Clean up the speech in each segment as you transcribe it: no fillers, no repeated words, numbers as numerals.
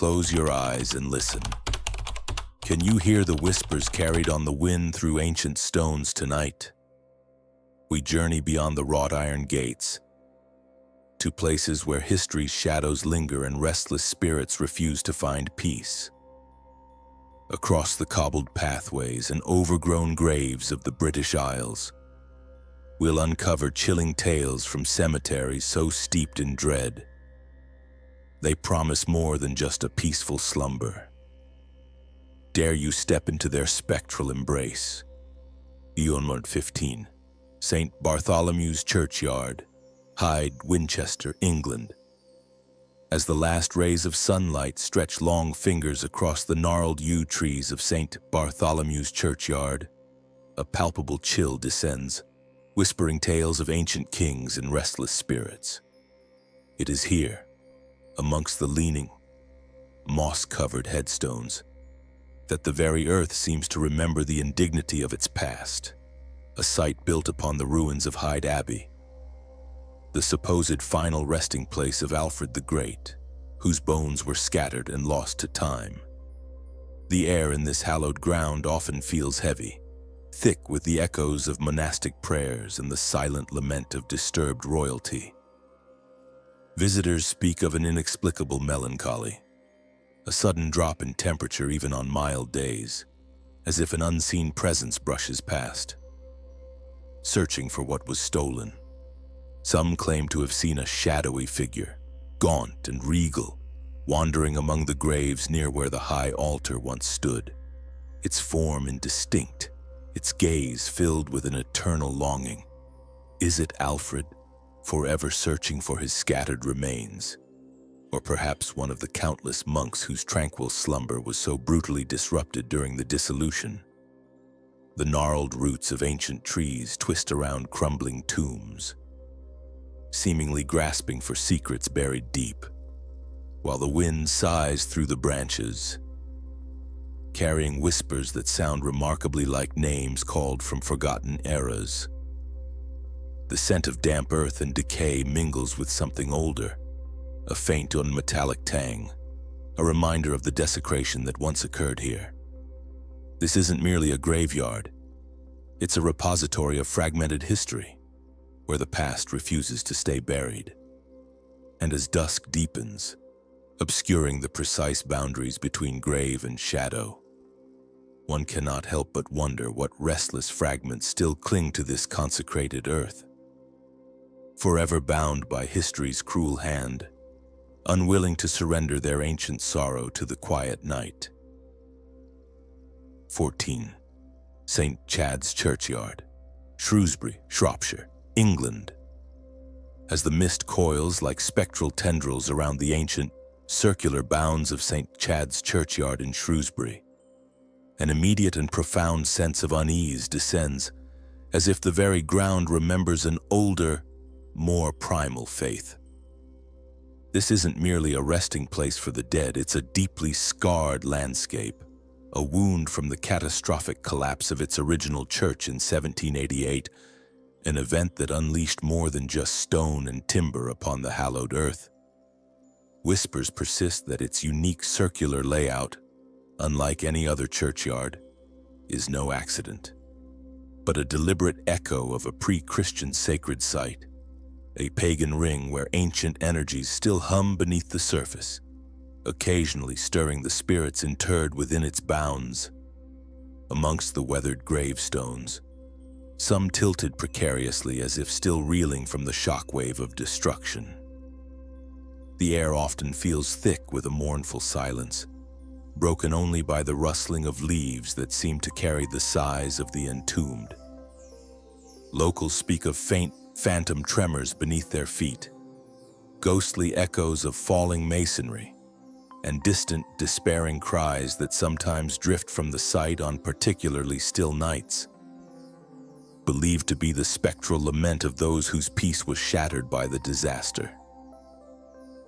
close your eyes and listen. Can you hear the whispers carried on the wind through ancient stones tonight? We journey beyond the wrought-iron gates, to places where history's shadows linger and restless spirits refuse to find peace. Across the cobbled pathways and overgrown graves of the British Isles, we'll uncover chilling tales from cemeteries so steeped in dread. They promise more than just a peaceful slumber. Dare you step into their spectral embrace? Unquiet 15, St. Bartholomew's Churchyard, Hyde, Winchester, England. As the last rays of sunlight stretch long fingers across the gnarled yew trees of St. Bartholomew's Churchyard, a palpable chill descends, whispering tales of ancient kings and restless spirits. It is here, amongst the leaning, moss-covered headstones, that the very earth seems to remember the indignity of its past, a site built upon the ruins of Hyde Abbey, the supposed final resting place of Alfred the Great, whose bones were scattered and lost to time. The air in this hallowed ground often feels heavy, thick with the echoes of monastic prayers and the silent lament of disturbed royalty. Visitors speak of an inexplicable melancholy, a sudden drop in temperature even on mild days, as if an unseen presence brushes past, searching for what was stolen. Some claim to have seen a shadowy figure, gaunt and regal, wandering among the graves near where the high altar once stood, its form indistinct, its gaze filled with an eternal longing. Is it Alfred, forever searching for his scattered remains? Or perhaps one of the countless monks whose tranquil slumber was so brutally disrupted during the dissolution? The gnarled roots of ancient trees twist around crumbling tombs, seemingly grasping for secrets buried deep, while the wind sighs through the branches, carrying whispers that sound remarkably like names called from forgotten eras. The scent of damp earth and decay mingles with something older, a faint unmetallic tang, a reminder of the desecration that once occurred here. This isn't merely a graveyard, it's a repository of fragmented history, where the past refuses to stay buried. And as dusk deepens, obscuring the precise boundaries between grave and shadow, one cannot help but wonder what restless fragments still cling to this consecrated earth, forever bound by history's cruel hand, unwilling to surrender their ancient sorrow to the quiet night. 14. St. Chad's Churchyard, Shrewsbury, Shropshire, England. As the mist coils like spectral tendrils around the ancient, circular bounds of St. Chad's Churchyard in Shrewsbury, an immediate and profound sense of unease descends, as if the very ground remembers an older, more primal faith. This isn't merely a resting place for the dead, it's a deeply scarred landscape, a wound from the catastrophic collapse of its original church in 1788, an event that unleashed more than just stone and timber upon the hallowed earth. Whispers persist that its unique circular layout, unlike any other churchyard, is no accident, but a deliberate echo of a pre-Christian sacred site, a pagan ring where ancient energies still hum beneath the surface, occasionally stirring the spirits interred within its bounds. Amongst the weathered gravestones, some tilted precariously as if still reeling from the shockwave of destruction. The air often feels thick with a mournful silence, broken only by the rustling of leaves that seem to carry the sighs of the entombed. Locals speak of faint, phantom tremors beneath their feet, ghostly echoes of falling masonry, and distant, despairing cries that sometimes drift from the site on particularly still nights, believed to be the spectral lament of those whose peace was shattered by the disaster.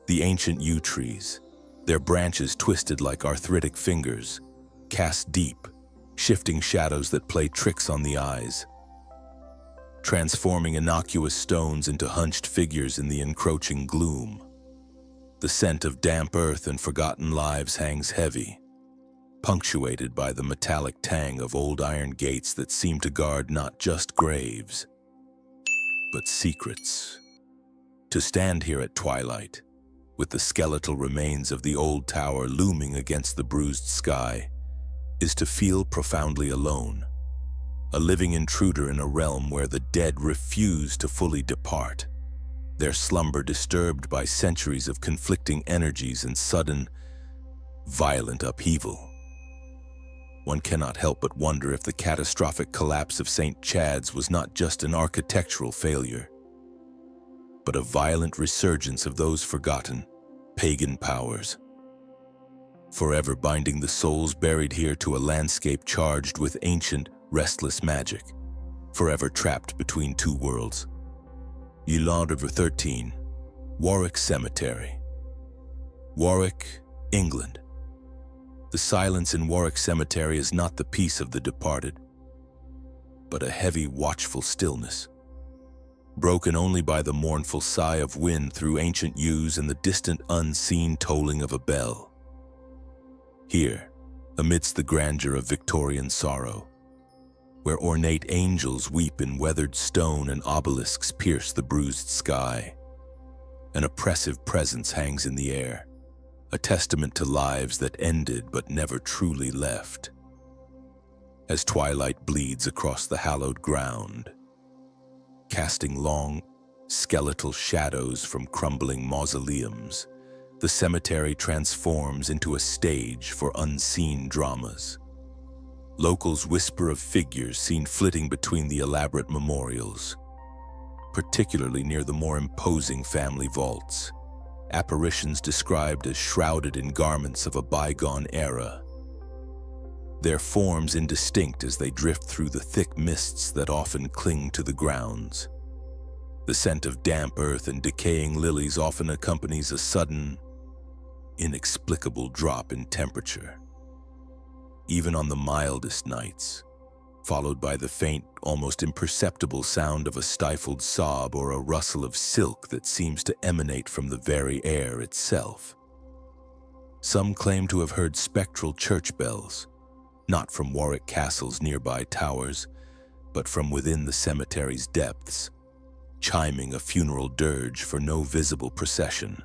The ancient yew trees, their branches twisted like arthritic fingers, cast deep, shifting shadows that play tricks on the eyes, transforming innocuous stones into hunched figures in the encroaching gloom. The scent of damp earth and forgotten lives hangs heavy, punctuated by the metallic tang of old iron gates that seem to guard not just graves, but secrets. To stand here at twilight, with the skeletal remains of the old tower looming against the bruised sky, is to feel profoundly alone, a living intruder in a realm where the dead refuse to fully depart, their slumber disturbed by centuries of conflicting energies and sudden, violent upheaval. One cannot help but wonder if the catastrophic collapse of St. Chad's was not just an architectural failure, but a violent resurgence of those forgotten, pagan powers, forever binding the souls buried here to a landscape charged with ancient, restless magic, forever trapped between two worlds. Year 13, Warwick Cemetery. Warwick, England. The silence in Warwick Cemetery is not the peace of the departed, but a heavy, watchful stillness, broken only by the mournful sigh of wind through ancient yews and the distant, unseen tolling of a bell. Here, amidst the grandeur of Victorian sorrow, where ornate angels weep in weathered stone and obelisks pierce the bruised sky, an oppressive presence hangs in the air, a testament to lives that ended but never truly left. As twilight bleeds across the hallowed ground, casting long, skeletal shadows from crumbling mausoleums, the cemetery transforms into a stage for unseen dramas. Locals whisper of figures seen flitting between the elaborate memorials, particularly near the more imposing family vaults, apparitions described as shrouded in garments of a bygone era, their forms indistinct as they drift through the thick mists that often cling to the grounds. The scent of damp earth and decaying lilies often accompanies a sudden, inexplicable drop in temperature, even on the mildest nights, followed by the faint, almost imperceptible sound of a stifled sob or a rustle of silk that seems to emanate from the very air itself. Some claim to have heard spectral church bells, not from Warwick Castle's nearby towers, but from within the cemetery's depths, chiming a funeral dirge for no visible procession.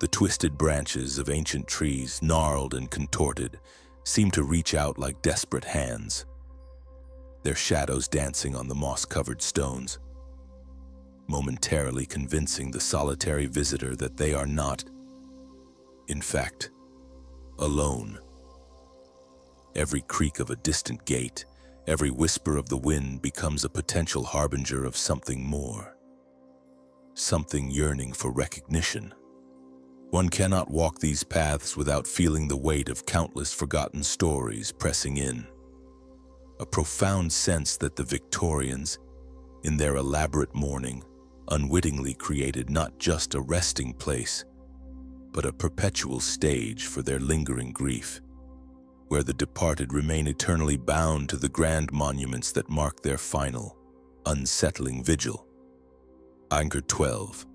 The twisted branches of ancient trees, gnarled and contorted, seem to reach out like desperate hands, their shadows dancing on the moss-covered stones, momentarily convincing the solitary visitor that they are not, in fact, alone. Every creak of a distant gate, every whisper of the wind becomes a potential harbinger of something more, something yearning for recognition. One cannot walk these paths without feeling the weight of countless forgotten stories pressing in. A profound sense that the Victorians, in their elaborate mourning, unwittingly created not just a resting place, but a perpetual stage for their lingering grief, where the departed remain eternally bound to the grand monuments that mark their final, unsettling vigil. Anchor 12,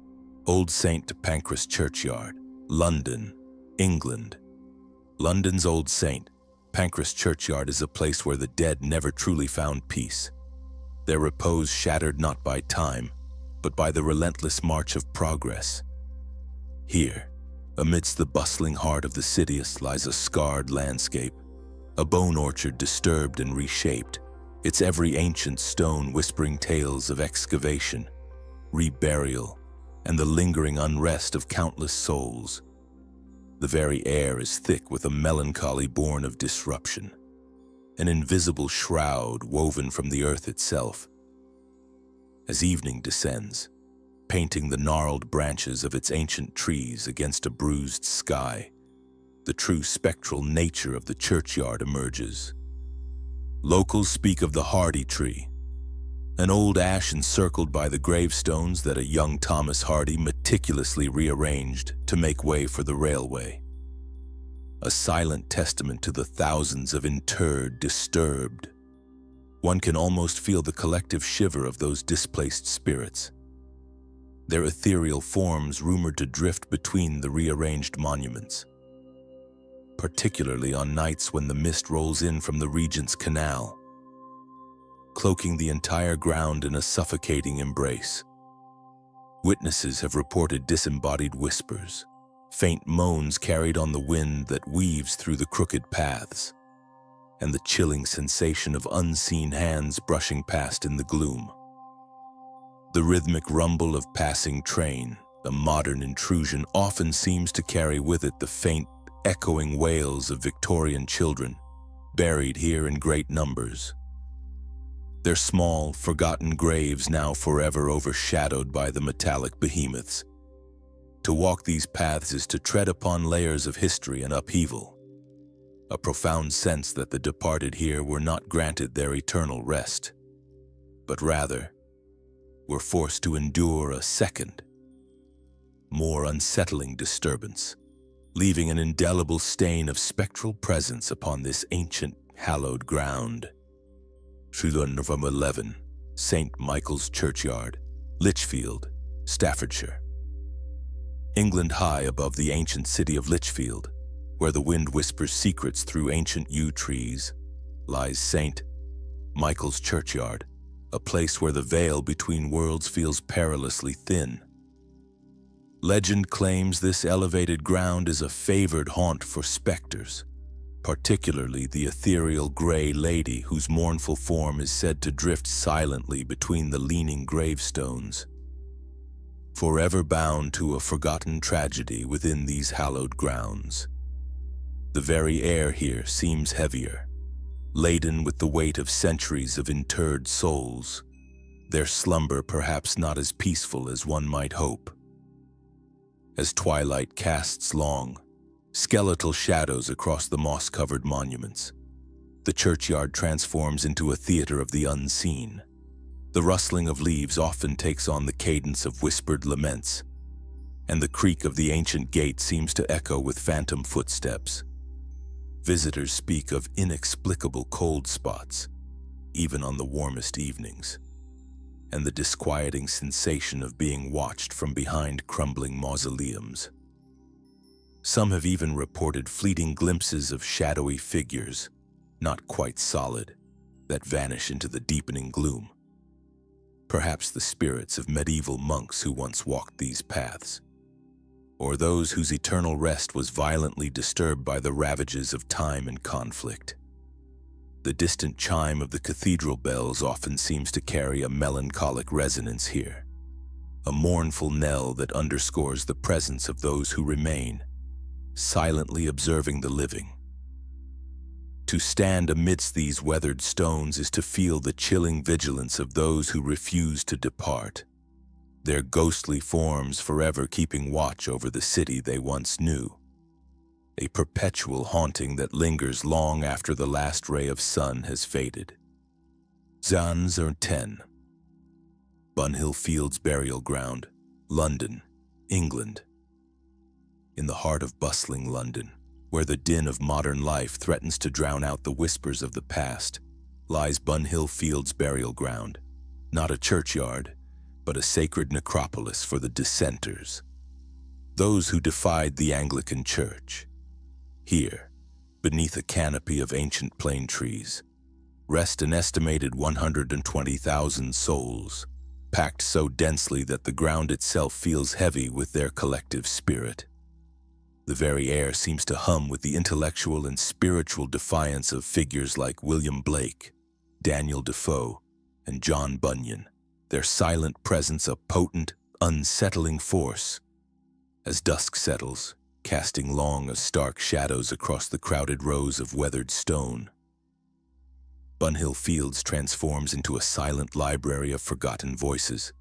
Old St. Pancras Churchyard, London, England. London's Old St. Pancras Churchyard is a place where the dead never truly found peace, their repose shattered not by time, but by the relentless march of progress. Here, amidst the bustling heart of the city, lies a scarred landscape, a bone orchard disturbed and reshaped, its every ancient stone whispering tales of excavation, reburial, and the lingering unrest of countless souls. The very air is thick with a melancholy born of disruption, an invisible shroud woven from the earth itself. As evening descends, painting the gnarled branches of its ancient trees against a bruised sky, the true spectral nature of the churchyard emerges. Locals speak of the hardy tree, an old ash encircled by the gravestones that a young Thomas Hardy meticulously rearranged to make way for the railway. A silent testament to the thousands of interred, disturbed. One can almost feel the collective shiver of those displaced spirits. their ethereal forms rumored to drift between the rearranged monuments, particularly on nights when the mist rolls in from the Regent's Canal, cloaking the entire ground in a suffocating embrace. Witnesses have reported disembodied whispers, faint moans carried on the wind that weaves through the crooked paths, and the chilling sensation of unseen hands brushing past in the gloom. The rhythmic rumble of passing train, a modern intrusion, often seems to carry with it the faint, echoing wails of Victorian children, buried here in great numbers. Their small, forgotten graves now forever overshadowed by the metallic behemoths. To walk these paths is to tread upon layers of history and upheaval, a profound sense that the departed here were not granted their eternal rest, but rather were forced to endure a second, more unsettling disturbance, leaving an indelible stain of spectral presence upon this ancient, hallowed ground. Shewdon, November 11, St. Michael's Churchyard, Lichfield, Staffordshire. England high above the ancient city of Lichfield, where the wind whispers secrets through ancient yew trees, lies St. Michael's Churchyard, a place where the veil between worlds feels perilously thin. Legend claims this elevated ground is a favored haunt for specters, particularly the ethereal Grey Lady whose mournful form is said to drift silently between the leaning gravestones, forever bound to a forgotten tragedy within these hallowed grounds. The very air here seems heavier, laden with the weight of centuries of interred souls, their slumber perhaps not as peaceful as one might hope. As twilight casts long, skeletal shadows across the moss-covered monuments, the churchyard transforms into a theater of the unseen. The rustling of leaves often takes on the cadence of whispered laments, and the creak of the ancient gate seems to echo with phantom footsteps. Visitors speak of inexplicable cold spots, even on the warmest evenings, and the disquieting sensation of being watched from behind crumbling mausoleums. Some have even reported fleeting glimpses of shadowy figures, not quite solid, that vanish into the deepening gloom. Perhaps the spirits of medieval monks who once walked these paths, or those whose eternal rest was violently disturbed by the ravages of time and conflict. The distant chime of the cathedral bells often seems to carry a melancholic resonance here, a mournful knell that underscores the presence of those who remain, silently observing the living. To stand amidst these weathered stones is to feel the chilling vigilance of those who refuse to depart, their ghostly forms forever keeping watch over the city they once knew, a perpetual haunting that lingers long after the last ray of sun has faded. Zans 10. Bunhill Fields Burial Ground, London, England. In the heart of bustling London, where the din of modern life threatens to drown out the whispers of the past, lies Bunhill Fields Burial Ground, not a churchyard, but a sacred necropolis for the dissenters, those who defied the Anglican Church. Here, beneath a canopy of ancient plane trees, rest an estimated 120,000 souls, packed so densely that the ground itself feels heavy with their collective spirit. The very air seems to hum with the intellectual and spiritual defiance of figures like William Blake, Daniel Defoe, and John Bunyan, their silent presence a potent, unsettling force. As dusk settles, casting long, stark shadows across the crowded rows of weathered stone, Bunhill Fields transforms into a silent library of forgotten voices.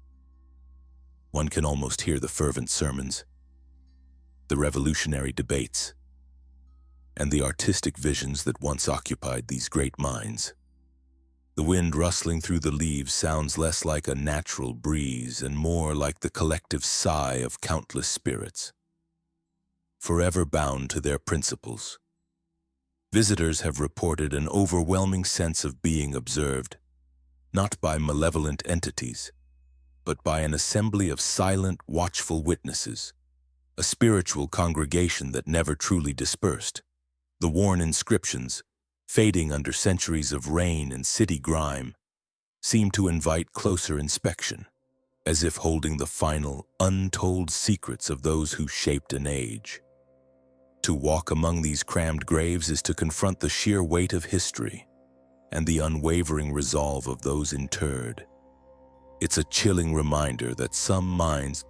One can almost hear the fervent sermons, the revolutionary debates, and the artistic visions that once occupied these great minds. The wind rustling through the leaves sounds less like a natural breeze and more like the collective sigh of countless spirits, forever bound to their principles. Visitors have reported an overwhelming sense of being observed, not by malevolent entities, but by an assembly of silent, watchful witnesses, a spiritual congregation that never truly dispersed. The worn inscriptions, fading under centuries of rain and city grime, seemed to invite closer inspection, as if holding the final, untold secrets of those who shaped an age. To walk among these crammed graves is to confront the sheer weight of history and the unwavering resolve of those interred. It's a chilling reminder that some minds,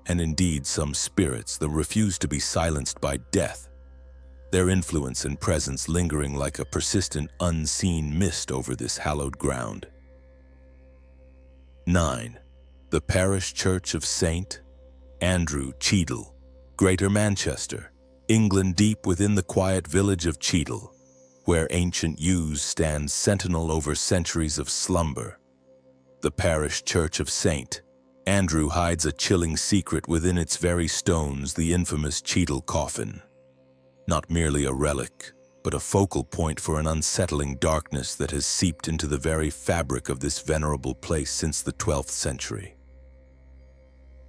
and indeed some spirits, that refuse to be silenced by death, their influence and presence lingering like a persistent, unseen mist over this hallowed ground. 9. The Parish Church of St. Andrew, Cheadle, Greater Manchester, England, deep within the quiet village of Cheadle, where ancient yews stand sentinel over centuries of slumber. The Parish Church of St. Andrew hides a chilling secret within its very stones, the infamous Cheadle coffin. Not merely a relic, but a focal point for an unsettling darkness that has seeped into the very fabric of this venerable place since the 12th century,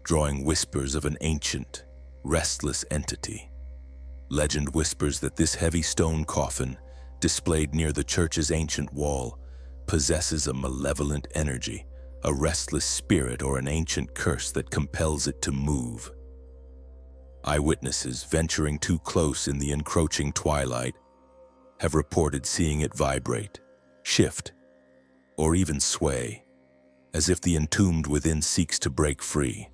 drawing whispers of an ancient, restless entity. Legend whispers that this heavy stone coffin, displayed near the church's ancient wall, possesses a malevolent energy, a restless spirit, or an ancient curse that compels it to move. Eyewitnesses, venturing too close in the encroaching twilight, have reported seeing it vibrate, shift, or even sway, as if the entombed within seeks to break free.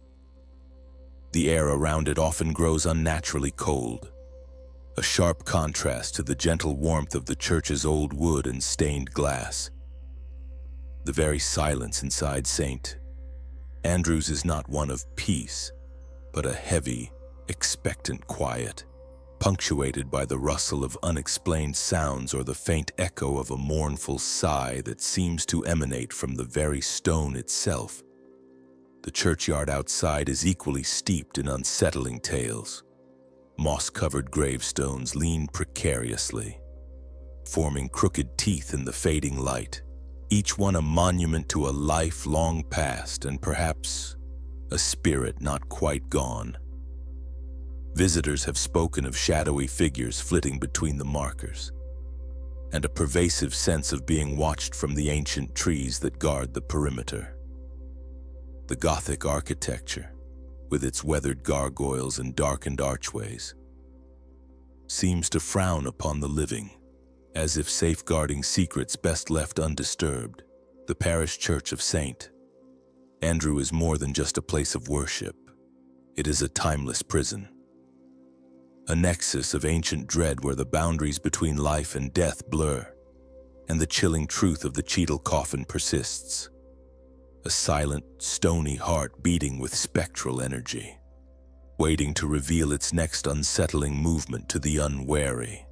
The air around it often grows unnaturally cold, a sharp contrast to the gentle warmth of the church's old wood and stained glass. The very silence inside St. Andrew's is not one of peace, but a heavy, expectant quiet, punctuated by the rustle of unexplained sounds or the faint echo of a mournful sigh that seems to emanate from the very stone itself. The churchyard outside is equally steeped in unsettling tales. Moss-covered gravestones lean precariously, forming crooked teeth in the fading light, each one a monument to a life long past and perhaps a spirit not quite gone. Visitors have spoken of shadowy figures flitting between the markers, and a pervasive sense of being watched from the ancient trees that guard the perimeter. The Gothic architecture, with its weathered gargoyles and darkened archways, seems to frown upon the living, as if safeguarding secrets best left undisturbed. The Parish Church of St. Andrew is more than just a place of worship. It is a timeless prison, a nexus of ancient dread where the boundaries between life and death blur, and the chilling truth of the Cheadle coffin persists, a silent, stony heart beating with spectral energy, waiting to reveal its next unsettling movement to the unwary.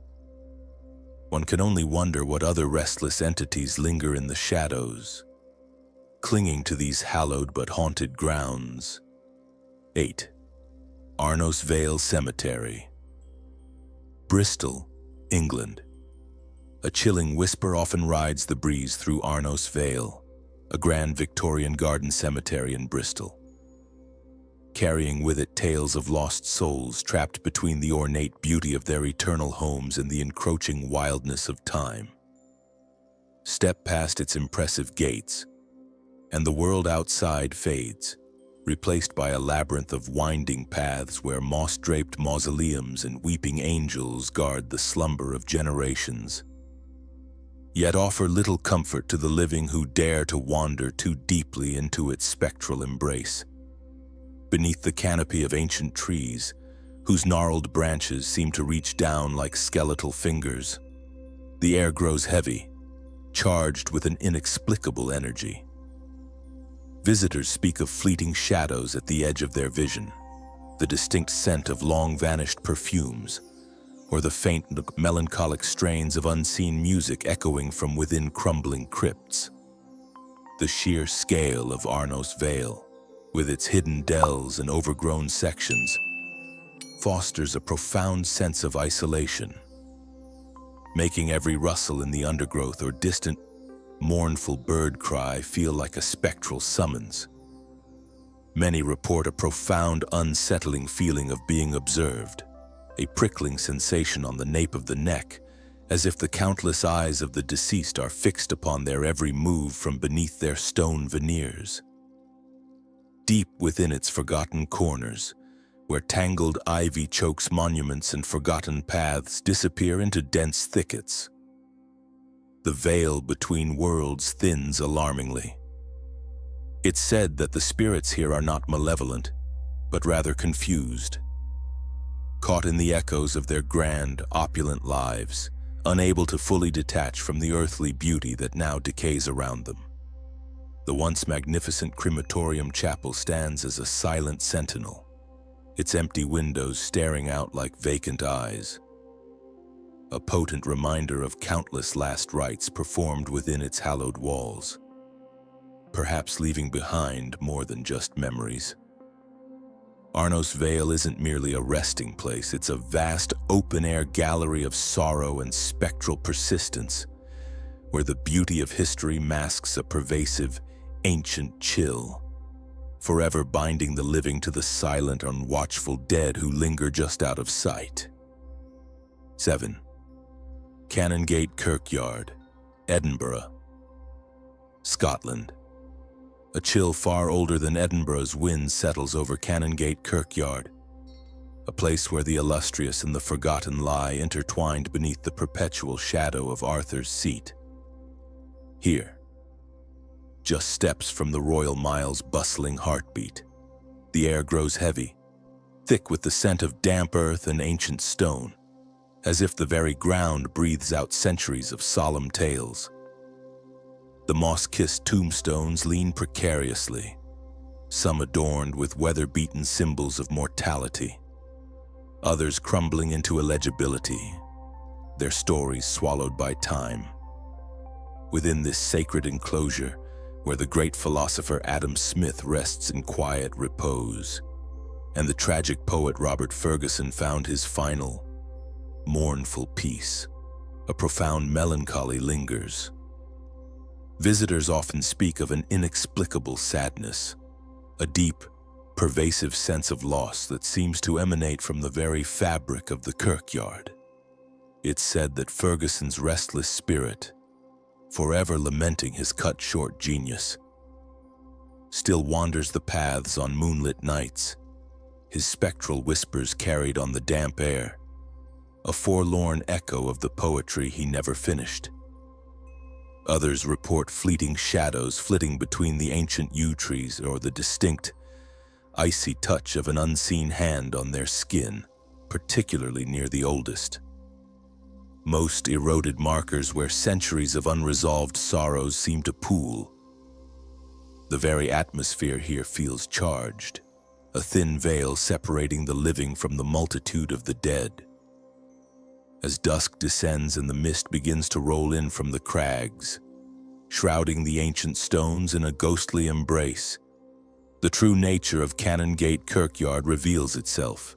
One can only wonder what other restless entities linger in the shadows, clinging to these hallowed but haunted grounds. 8. Arnos Vale Cemetery, Bristol, England. A chilling whisper often rides the breeze through Arnos Vale, a grand Victorian garden cemetery in Bristol, carrying with it tales of lost souls trapped between the ornate beauty of their eternal homes and the encroaching wildness of time. Step past its impressive gates, and the world outside fades, replaced by a labyrinth of winding paths where moss-draped mausoleums and weeping angels guard the slumber of generations, yet offer little comfort to the living who dare to wander too deeply into its spectral embrace. Beneath the canopy of ancient trees, whose gnarled branches seem to reach down like skeletal fingers, the air grows heavy, charged with an inexplicable energy. Visitors speak of fleeting shadows at the edge of their vision, the distinct scent of long-vanished perfumes, or the faint, melancholic strains of unseen music echoing from within crumbling crypts. The sheer scale of Arnos Vale, with its hidden dells and overgrown sections, fosters a profound sense of isolation, making every rustle in the undergrowth or distant, mournful bird cry feel like a spectral summons. Many report a profound, unsettling feeling of being observed, a prickling sensation on the nape of the neck, as if the countless eyes of the deceased are fixed upon their every move from beneath their stone veneers. Deep within its forgotten corners, where tangled ivy chokes monuments and forgotten paths disappear into dense thickets, the veil between worlds thins alarmingly. It's said that the spirits here are not malevolent, but rather confused, caught in the echoes of their grand, opulent lives, unable to fully detach from the earthly beauty that now decays around them. The once magnificent crematorium chapel stands as a silent sentinel, its empty windows staring out like vacant eyes, a potent reminder of countless last rites performed within its hallowed walls, perhaps leaving behind more than just memories. Arnos Vale isn't merely a resting place, it's a vast open-air gallery of sorrow and spectral persistence, where the beauty of history masks a pervasive, ancient chill, forever binding the living to the silent, unwatchful dead who linger just out of sight. 7. Canongate Kirkyard, Edinburgh, Scotland. A chill far older than Edinburgh's wind settles over Canongate Kirkyard, a place where the illustrious and the forgotten lie intertwined beneath the perpetual shadow of Arthur's seat. Here, just steps from the Royal Mile's bustling heartbeat, the air grows heavy, thick with the scent of damp earth and ancient stone, as if the very ground breathes out centuries of solemn tales. The moss-kissed tombstones lean precariously, some adorned with weather-beaten symbols of mortality, others crumbling into illegibility, their stories swallowed by time. Within this sacred enclosure, where the great philosopher Adam Smith rests in quiet repose, and the tragic poet Robert Fergusson found his final, mournful peace, a profound melancholy lingers. Visitors often speak of an inexplicable sadness, a deep, pervasive sense of loss that seems to emanate from the very fabric of the kirkyard. It's said that Ferguson's restless spirit, forever lamenting his cut-short genius, still wanders the paths on moonlit nights, his spectral whispers carried on the damp air, a forlorn echo of the poetry he never finished. Others report fleeting shadows flitting between the ancient yew trees or the distinct, icy touch of an unseen hand on their skin, particularly near the oldest. Most eroded markers where centuries of unresolved sorrows seem to pool. The very atmosphere here feels charged, a thin veil separating the living from the multitude of the dead. As dusk descends and the mist begins to roll in from the crags, shrouding the ancient stones in a ghostly embrace, the true nature of Canongate Kirkyard reveals itself.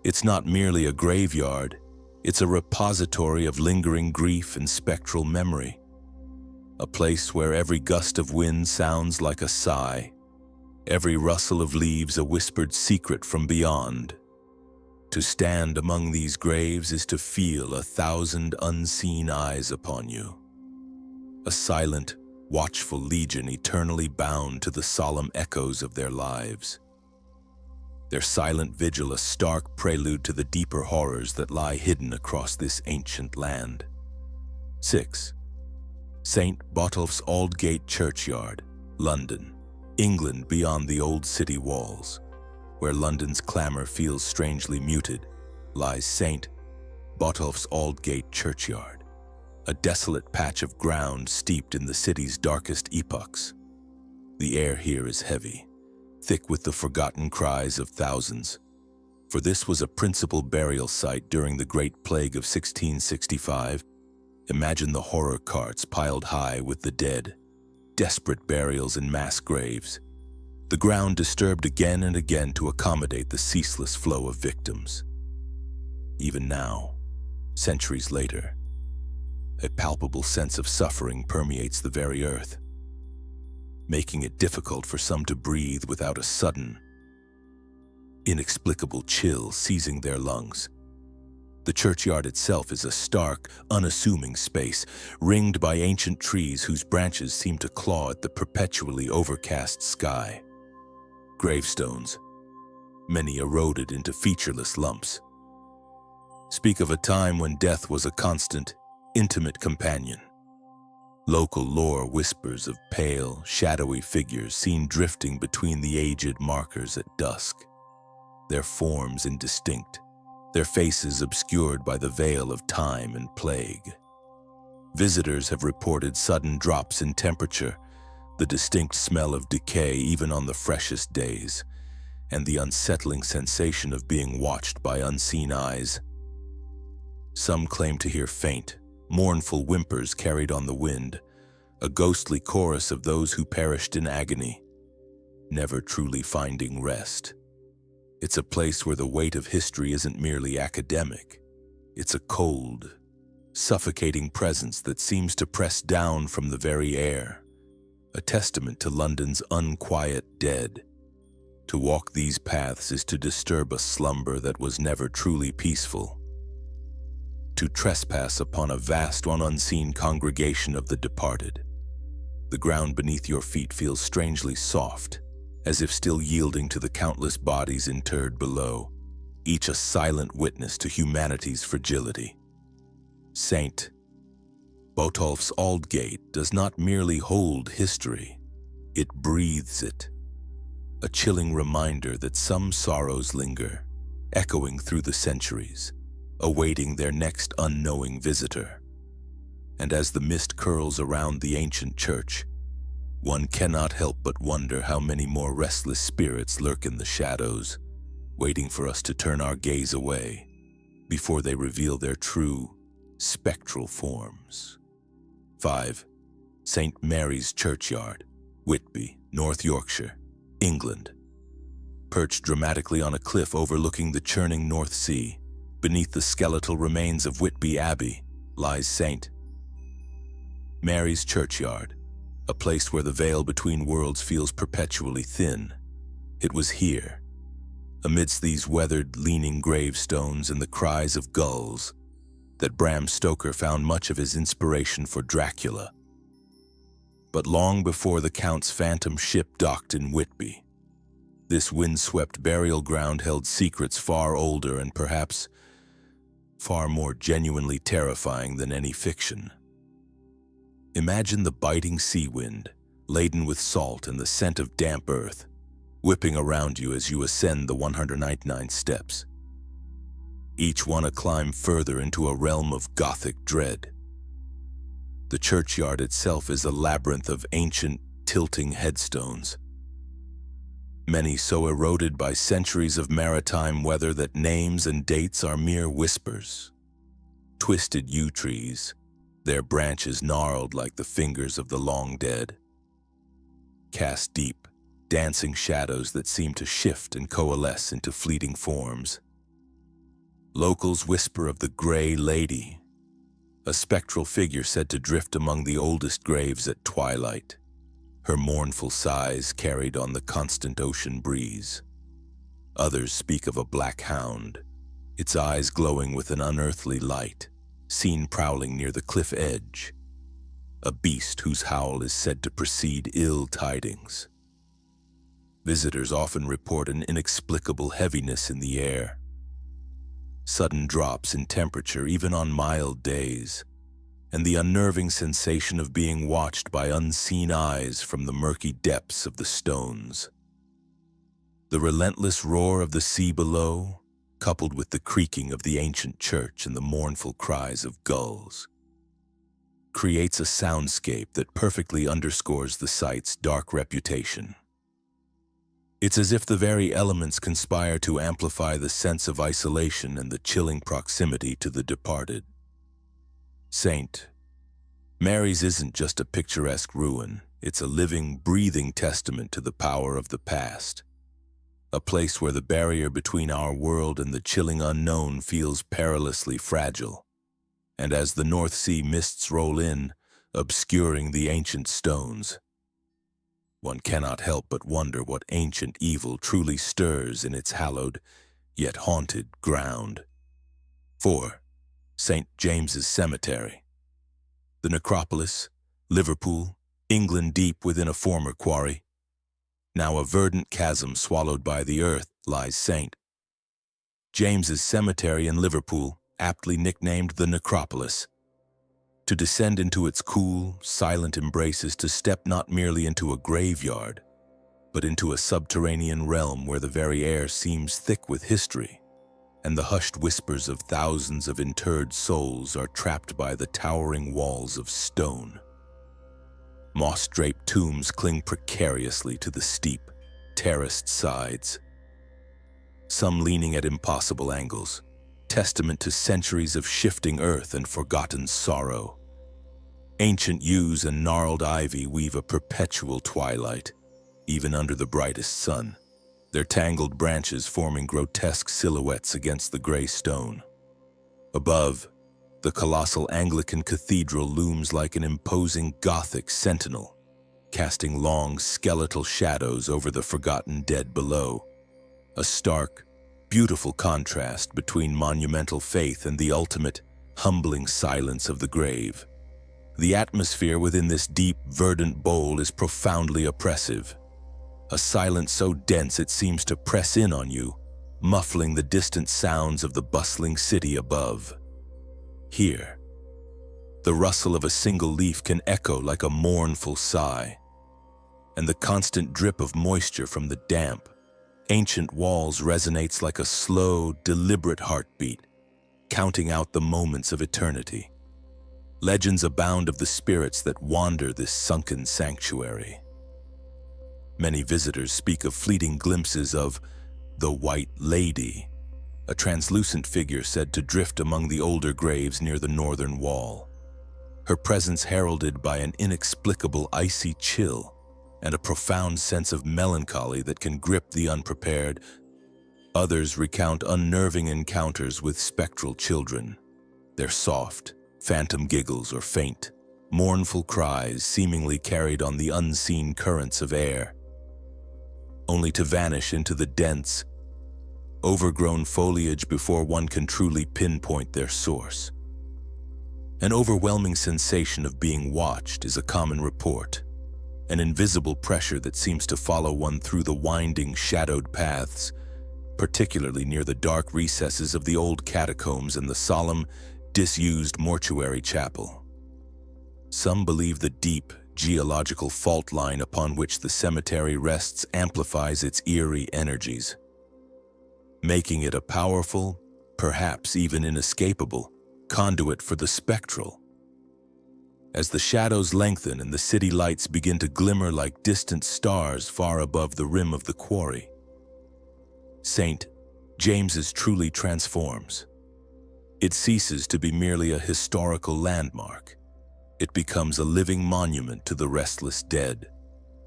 It's not merely a graveyard, it's a repository of lingering grief and spectral memory, a place where every gust of wind sounds like a sigh, every rustle of leaves a whispered secret from beyond. To stand among these graves is to feel 1,000 unseen eyes upon you, a silent, watchful legion eternally bound to the solemn echoes of their lives. Their silent vigil a stark prelude to the deeper horrors that lie hidden across this ancient land. 6. St. Botolph's Aldgate Churchyard, London, England beyond the old city walls. Where London's clamour feels strangely muted, lies St. Botolph's Aldgate Churchyard, a desolate patch of ground steeped in the city's darkest epochs. The air here is heavy, thick with the forgotten cries of thousands, for this was a principal burial site during the Great Plague of 1665. Imagine the horror carts piled high with the dead, desperate burials in mass graves, the ground disturbed again and again to accommodate the ceaseless flow of victims. Even now, centuries later, a palpable sense of suffering permeates the very earth. making it difficult for some to breathe without a sudden, inexplicable chill seizing their lungs. The churchyard itself is a stark, unassuming space, ringed by ancient trees whose branches seem to claw at the perpetually overcast sky. Gravestones, many eroded into featureless lumps, speak of a time when death was a constant, intimate companion. Local lore whispers of pale, shadowy figures seen drifting between the aged markers at dusk, their forms indistinct, their faces obscured by the veil of time and plague. Visitors have reported sudden drops in temperature, the distinct smell of decay even on the freshest days, and the unsettling sensation of being watched by unseen eyes. Some claim to hear faint, mournful whimpers carried on the wind, a ghostly chorus of those who perished in agony, never truly finding rest. It's a place where the weight of history isn't merely academic. It's a cold, suffocating presence that seems to press down from the very air, a testament to London's unquiet dead. To walk these paths is to disturb a slumber that was never truly peaceful. To trespass upon a vast and unseen congregation of the departed. The ground beneath your feet feels strangely soft, as if still yielding to the countless bodies interred below, each a silent witness to humanity's fragility. St. Botolph's Aldgate does not merely hold history, it breathes it, a chilling reminder that some sorrows linger, echoing through the centuries, awaiting their next unknowing visitor. And as the mist curls around the ancient church, one cannot help but wonder how many more restless spirits lurk in the shadows, waiting for us to turn our gaze away before they reveal their true, spectral forms. 5. St. Mary's Churchyard, Whitby, North Yorkshire, England. Perched dramatically on a cliff overlooking the churning North Sea, beneath the skeletal remains of Whitby Abbey, lies St. Mary's Churchyard, a place where the veil between worlds feels perpetually thin. It was here, amidst these weathered, leaning gravestones and the cries of gulls, that Bram Stoker found much of his inspiration for Dracula. But long before the Count's phantom ship docked in Whitby, this windswept burial ground held secrets far older and perhaps far more genuinely terrifying than any fiction. Imagine the biting sea wind, laden with salt and the scent of damp earth, whipping around you as you ascend the 199 steps, each one a climb further into a realm of Gothic dread. The churchyard itself is a labyrinth of ancient, tilting headstones, many so eroded by centuries of maritime weather that names and dates are mere whispers. Twisted yew trees, their branches gnarled like the fingers of the long dead, cast deep, dancing shadows that seem to shift and coalesce into fleeting forms. Locals whisper of the Grey Lady, a spectral figure said to drift among the oldest graves at twilight, her mournful sighs carried on the constant ocean breeze. Others speak of a black hound, its eyes glowing with an unearthly light, seen prowling near the cliff edge, a beast whose howl is said to precede ill tidings. Visitors often report an inexplicable heaviness in the air, sudden drops in temperature even on mild days, and the unnerving sensation of being watched by unseen eyes from the murky depths of the stones. The relentless roar of the sea below, coupled with the creaking of the ancient church and the mournful cries of gulls, creates a soundscape that perfectly underscores the site's dark reputation. It's as if the very elements conspire to amplify the sense of isolation and the chilling proximity to the departed. St. Mary's isn't just a picturesque ruin, it's a living, breathing testament to the power of the past. A place where the barrier between our world and the chilling unknown feels perilously fragile. And as the North Sea mists roll in, obscuring the ancient stones, one cannot help but wonder what ancient evil truly stirs in its hallowed, yet haunted ground. 4. St. James's Cemetery. The necropolis, Liverpool, England deep within a former quarry. Now a verdant chasm swallowed by the earth lies St. James's Cemetery in Liverpool, aptly nicknamed the necropolis. To descend into its cool, silent embraces, to step not merely into a graveyard, but into a subterranean realm where the very air seems thick with history, and the hushed whispers of thousands of interred souls are trapped by the towering walls of stone. Moss-draped tombs cling precariously to the steep, terraced sides, some leaning at impossible angles, testament to centuries of shifting earth and forgotten sorrow. Ancient yews and gnarled ivy weave a perpetual twilight, even under the brightest sun, their tangled branches forming grotesque silhouettes against the gray stone. Above, the colossal Anglican cathedral looms like an imposing Gothic sentinel, casting long, skeletal shadows over the forgotten dead below, a stark, beautiful contrast between monumental faith and the ultimate, humbling silence of the grave. The atmosphere within this deep, verdant bowl is profoundly oppressive, a silence so dense it seems to press in on you, muffling the distant sounds of the bustling city above. Here, the rustle of a single leaf can echo like a mournful sigh, and the constant drip of moisture from the damp, ancient walls resonates like a slow, deliberate heartbeat, counting out the moments of eternity. Legends abound of the spirits that wander this sunken sanctuary. Many visitors speak of fleeting glimpses of the White Lady, a translucent figure said to drift among the older graves near the northern wall, her presence heralded by an inexplicable icy chill and a profound sense of melancholy that can grip the unprepared. Others recount unnerving encounters with spectral children, their soft, phantom giggles or faint, mournful cries seemingly carried on the unseen currents of air, only to vanish into the dense, overgrown foliage before one can truly pinpoint their source. An overwhelming sensation of being watched is a common report, an invisible pressure that seems to follow one through the winding, shadowed paths, particularly near the dark recesses of the old catacombs and the solemn, disused mortuary chapel. Some believe the deep, geological fault line upon which the cemetery rests amplifies its eerie energies, making it a powerful, perhaps even inescapable, conduit for the spectral. As the shadows lengthen and the city lights begin to glimmer like distant stars far above the rim of the quarry, St. James's truly transforms. It ceases to be merely a historical landmark. It becomes a living monument to the restless dead,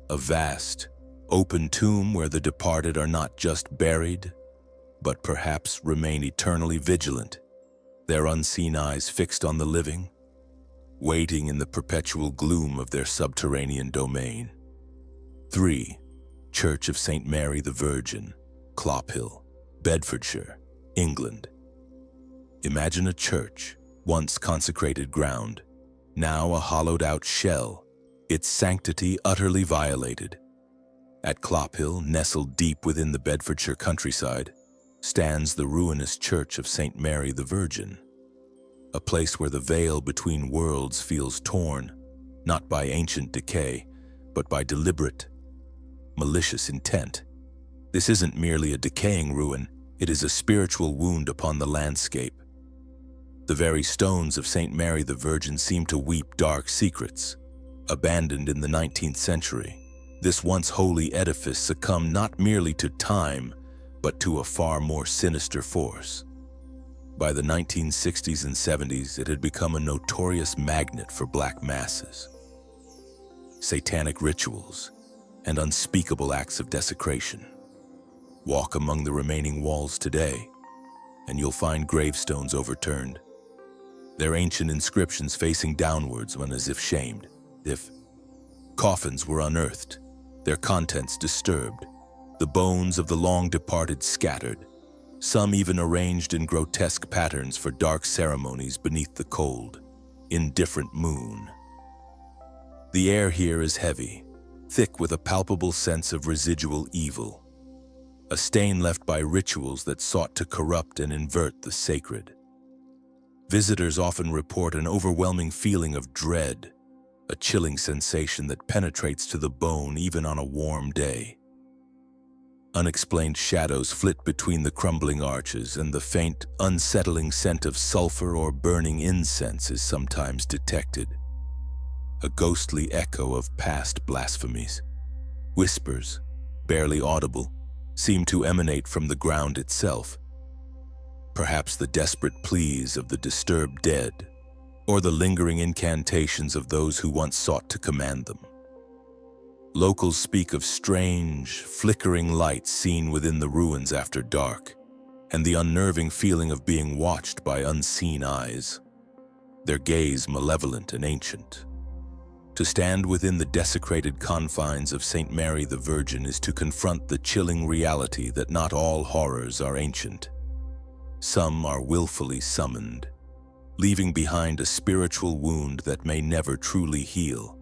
a vast, open tomb where the departed are not just buried, but perhaps remain eternally vigilant, their unseen eyes fixed on the living, waiting in the perpetual gloom of their subterranean domain. 3. Church of St. Mary the Virgin, Clophill, Bedfordshire, England. Imagine a church, once consecrated ground, now a hollowed-out shell, its sanctity utterly violated. At Clophill, nestled deep within the Bedfordshire countryside, stands the ruinous Church of St. Mary the Virgin, a place where the veil between worlds feels torn, not by ancient decay, but by deliberate, malicious intent. This isn't merely a decaying ruin, it is a spiritual wound upon the landscape. The very stones of St. Mary the Virgin seem to weep dark secrets. Abandoned in the 19th century, this once holy edifice succumbed not merely to time, but to a far more sinister force. By the 1960s and 70s, it had become a notorious magnet for black masses, satanic rituals, and unspeakable acts of desecration. Walk among the remaining walls today, and you'll find gravestones overturned, their ancient inscriptions facing downwards when as if shamed, if coffins were unearthed, their contents disturbed, the bones of the long-departed scattered, some even arranged in grotesque patterns for dark ceremonies beneath the cold, indifferent moon. The air here is heavy, thick with a palpable sense of residual evil, a stain left by rituals that sought to corrupt and invert the sacred. Visitors often report an overwhelming feeling of dread, a chilling sensation that penetrates to the bone even on a warm day. Unexplained shadows flit between the crumbling arches, and the faint, unsettling scent of sulfur or burning incense is sometimes detected. A ghostly echo of past blasphemies. Whispers, barely audible, seem to emanate from the ground itself. Perhaps the desperate pleas of the disturbed dead, or the lingering incantations of those who once sought to command them. Locals speak of strange, flickering lights seen within the ruins after dark, and the unnerving feeling of being watched by unseen eyes, their gaze malevolent and ancient. To stand within the desecrated confines of St. Mary the Virgin is to confront the chilling reality that not all horrors are ancient. Some are willfully summoned, leaving behind a spiritual wound that may never truly heal.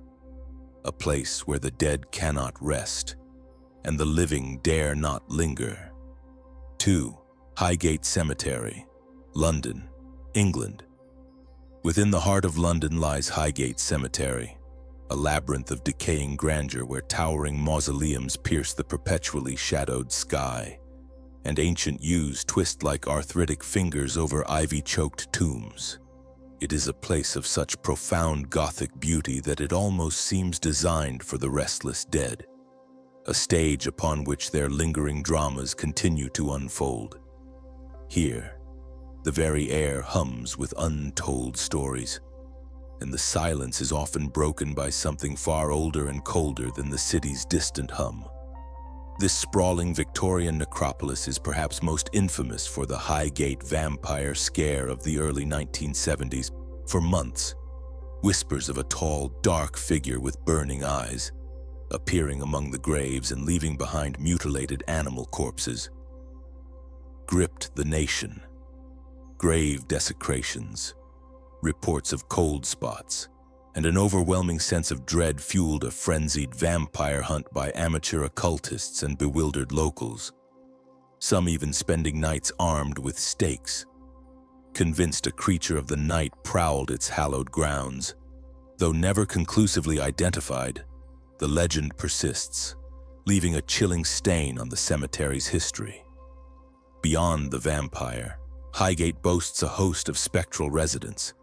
A place where the dead cannot rest, and the living dare not linger. 2. Highgate Cemetery, London, England. Within the heart of London lies Highgate Cemetery, a labyrinth of decaying grandeur where towering mausoleums pierce the perpetually shadowed sky, and ancient yews twist like arthritic fingers over ivy-choked tombs. It is a place of such profound Gothic beauty that it almost seems designed for the restless dead, a stage upon which their lingering dramas continue to unfold. Here, the very air hums with untold stories, and the silence is often broken by something far older and colder than the city's distant hum. This sprawling Victorian necropolis is perhaps most infamous for the Highgate vampire scare of the early 1970s. For months, whispers of a tall, dark figure with burning eyes, appearing among the graves and leaving behind mutilated animal corpses, gripped the nation. Grave desecrations, reports of cold spots, and an overwhelming sense of dread fueled a frenzied vampire hunt by amateur occultists and bewildered locals, some even spending nights armed with stakes, convinced a creature of the night prowled its hallowed grounds. Though never conclusively identified, the legend persists, leaving a chilling stain on the cemetery's history. Beyond the vampire, Highgate boasts a host of spectral residents.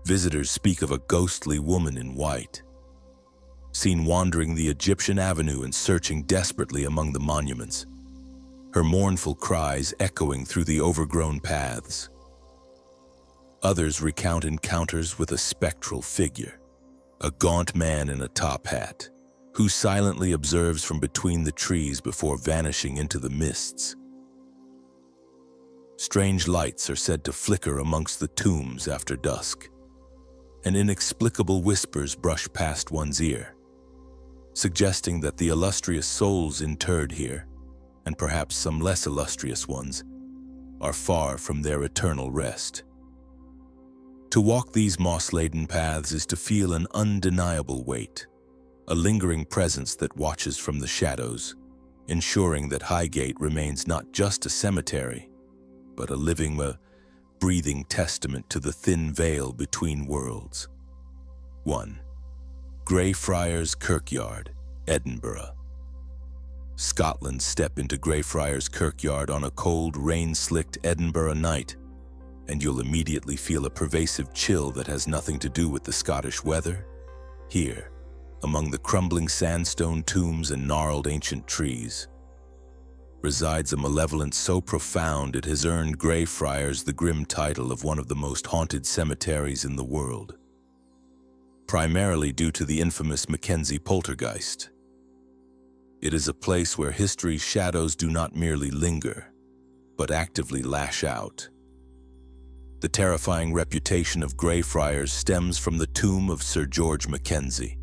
Visitors speak of a ghostly woman in white, seen wandering the Egyptian avenue and searching desperately among the monuments, her mournful cries echoing through the overgrown paths. Others recount encounters with a spectral figure, a gaunt man in a top hat, who silently observes from between the trees before vanishing into the mists. Strange lights are said to flicker amongst the tombs after dusk, and inexplicable whispers brush past one's ear, suggesting that the illustrious souls interred here, and perhaps some less illustrious ones, are far from their eternal rest. To walk these moss-laden paths is to feel an undeniable weight, a lingering presence that watches from the shadows, ensuring that Highgate remains not just a cemetery, but a living, breathing testament to the thin veil between worlds. 1. Greyfriars Kirkyard, Edinburgh. Scotland step into Greyfriars Kirkyard on a cold, rain-slicked Edinburgh night, and you'll immediately feel a pervasive chill that has nothing to do with the Scottish weather. Here, among the crumbling sandstone tombs and gnarled ancient trees, resides a malevolence so profound it has earned Greyfriars the grim title of one of the most haunted cemeteries in the world, primarily due to the infamous Mackenzie poltergeist. It is a place where history's shadows do not merely linger, but actively lash out. The terrifying reputation of Greyfriars stems from the tomb of Sir George Mackenzie,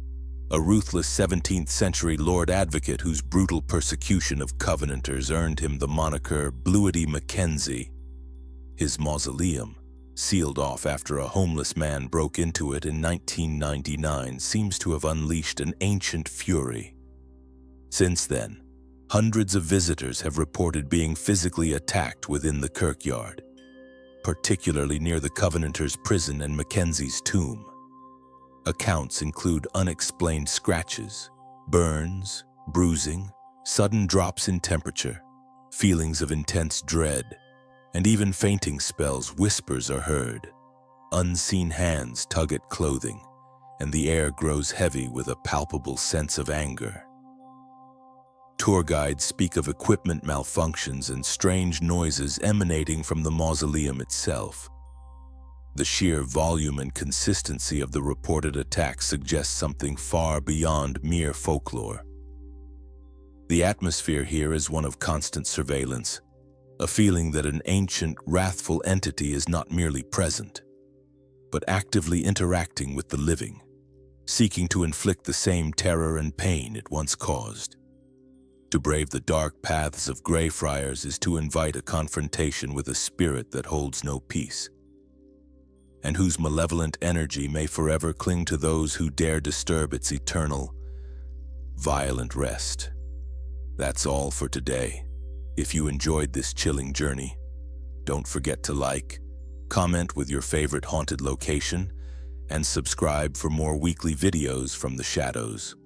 a ruthless 17th-century Lord Advocate whose brutal persecution of Covenanters earned him the moniker Bluety Mackenzie. His mausoleum, sealed off after a homeless man broke into it in 1999, seems to have unleashed an ancient fury. Since then, hundreds of visitors have reported being physically attacked within the Kirkyard, particularly near the Covenanters' prison and Mackenzie's tomb. Accounts include unexplained scratches, burns, bruising, sudden drops in temperature, feelings of intense dread, and even fainting spells. Whispers are heard. Unseen hands tug at clothing, and the air grows heavy with a palpable sense of anger. Tour guides speak of equipment malfunctions and strange noises emanating from the mausoleum itself. The sheer volume and consistency of the reported attacks suggests something far beyond mere folklore. The atmosphere here is one of constant surveillance, a feeling that an ancient, wrathful entity is not merely present, but actively interacting with the living, seeking to inflict the same terror and pain it once caused. To brave the dark paths of Greyfriars is to invite a confrontation with a spirit that holds no peace, and whose malevolent energy may forever cling to those who dare disturb its eternal, violent rest. That's all for today. If you enjoyed this chilling journey, don't forget to like, comment with your favorite haunted location, and subscribe for more weekly videos from the shadows.